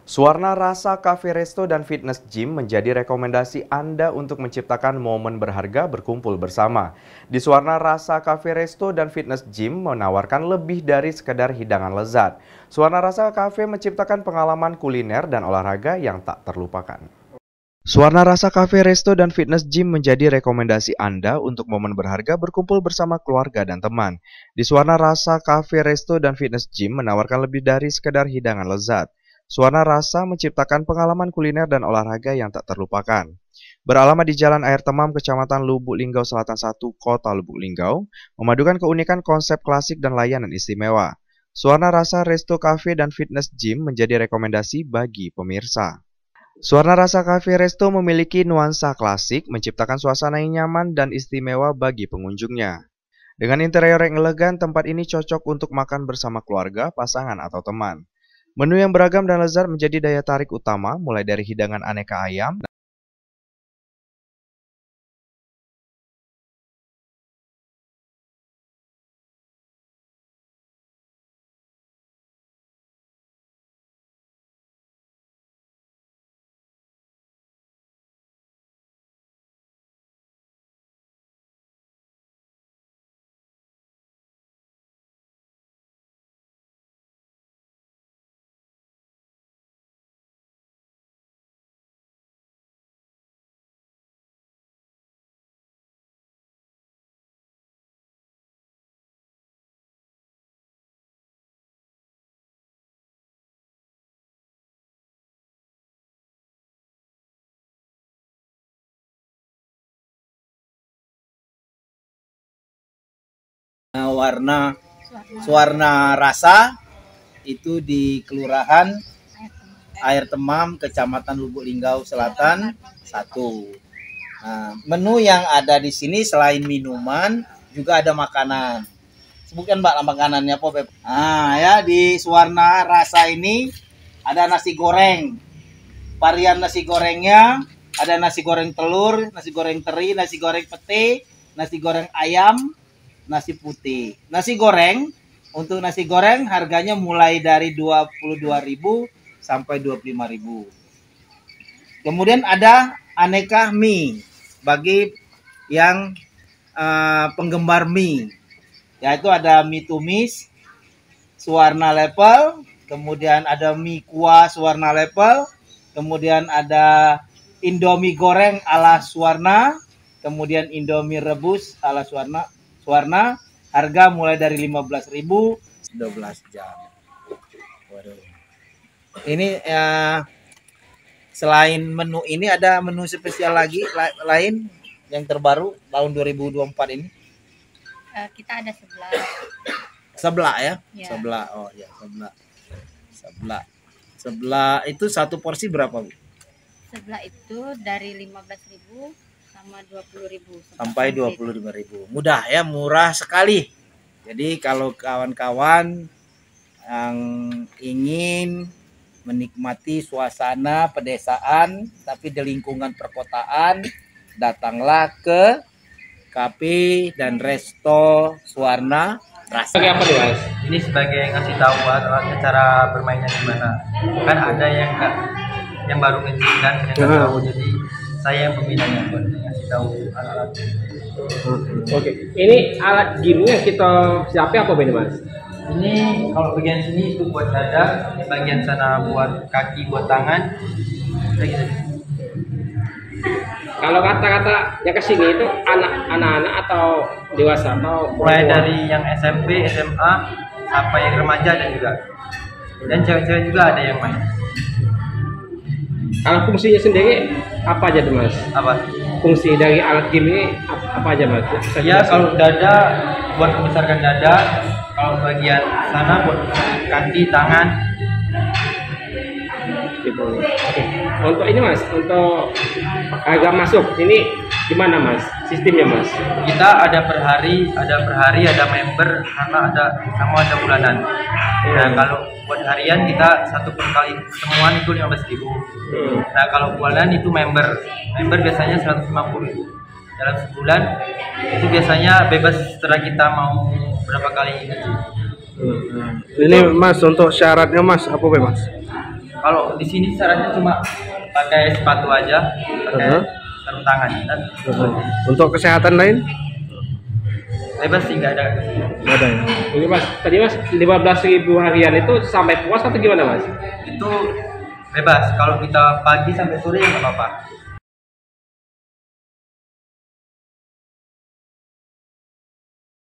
Suwarna Rasa Cafe Resto dan Fitness Gym menjadi rekomendasi Anda untuk menciptakan momen berharga berkumpul bersama. Di Suwarna Rasa Cafe Resto dan Fitness Gym menawarkan lebih dari sekedar hidangan lezat. Suwarna Rasa Cafe menciptakan pengalaman kuliner dan olahraga yang tak terlupakan. Suwarna Rasa Cafe Resto dan Fitness Gym menjadi rekomendasi Anda untuk momen berharga berkumpul bersama keluarga dan teman. Di Suwarna Rasa Cafe Resto dan Fitness Gym menawarkan lebih dari sekedar hidangan lezat. Suwarna Rasa menciptakan pengalaman kuliner dan olahraga yang tak terlupakan. Beralamat di Jalan Air Temam, Kecamatan Lubuk Linggau Selatan 1, Kota Lubuk Linggau, memadukan keunikan konsep klasik dan layanan istimewa. Suwarna Rasa Resto Cafe dan Fitness Gym menjadi rekomendasi bagi pemirsa. Suwarna Rasa Cafe Resto memiliki nuansa klasik, menciptakan suasana yang nyaman dan istimewa bagi pengunjungnya. Dengan interior yang elegan, tempat ini cocok untuk makan bersama keluarga, pasangan, atau teman. Menu yang beragam dan lezat menjadi daya tarik utama, mulai dari hidangan aneka ayam, warna Suwarna Rasa itu di Kelurahan Air Temam, Kecamatan Lubuk Linggau Selatan 1. Nah, menu yang ada di sini selain minuman juga ada makanan. Sebutkan Mbak makanannya apa, Beb? Nah, ya di Suwarna Rasa ini ada nasi goreng. Varian nasi gorengnya ada nasi goreng telur, nasi goreng teri, nasi goreng pete, nasi goreng ayam, nasi putih. Nasi goreng, untuk nasi goreng harganya mulai dari 22.000 sampai 25.000. Kemudian ada aneka mie bagi yang penggemar mie. Yaitu ada mie tumis Suwarna level, kemudian ada mie kuah Suwarna level, kemudian ada Indomie goreng ala Suwarna, kemudian Indomie rebus ala Suwarna. Harga mulai dari 15.000, 12 jam. Waduh. Ini selain menu ini ada menu spesial lagi lain yang terbaru tahun 2024 ini. Kita ada sebelah. Sebelah ya? Ya. Sebelah. Oh ya, sebelah. Sebelah itu satu porsi berapa, Bu? Sebelah itu dari 15.000 sama 20.000 sampai 25.000. Mudah ya, murah sekali. Jadi kalau kawan-kawan yang ingin menikmati suasana pedesaan tapi di lingkungan perkotaan, datanglah ke Cafe dan Resto Suwarna Rasa. Sebagai apa nih, Mas? Ini sebagai ngasih tahu alatnya cara bermainnya gimana. Kan ada yang baru ngecil kan, yang nggak tahu. Jadi saya yang pembinanya buat ngasih tahu alat-alat. Oke. Ini alat gini yang kita siapin apa ini, Mas? Ini kalau bagian sini itu buat dada, di bagian sana buat kaki, buat tangan. Udah gitu. Kalau kata-kata yang kesini itu anak-anak atau dewasa atau Mulai dari yang SMP, SMA sampai yang remaja ada juga. Dan cewek-cewek juga ada yang main. Kalau fungsinya sendiri apa aja tuh, Mas? Apa? Fungsi dari alat game ini apa aja, Mas? Ya kalau dada buat membesarkan dada, kalau bagian sana buat kaki, tangan. Gitu. Oke. Untuk ini, Mas, untuk harga masuk ini gimana, Mas? Sistemnya, Mas? Kita ada per hari, ada member, karena ada bulanan. Nah kalau buat harian kita satu per kali pertemuan itu 15.000. Nah kalau bulanan itu member biasanya 150.000. Dalam sebulan itu biasanya bebas setelah kita mau berapa kali ini. Ini Mas, untuk syaratnya Mas apa Mas? Kalau di sini syaratnya cuma pakai sepatu aja, pakai sarung tangan dan Untuk kesehatan lain? bebas sih nggak ada. Nggak ada ya? Jadi mas, tadi mas 15.000 harian itu sampai puas atau gimana mas? Itu bebas. Kalau kita pagi sampai sore ya nggak apa-apa.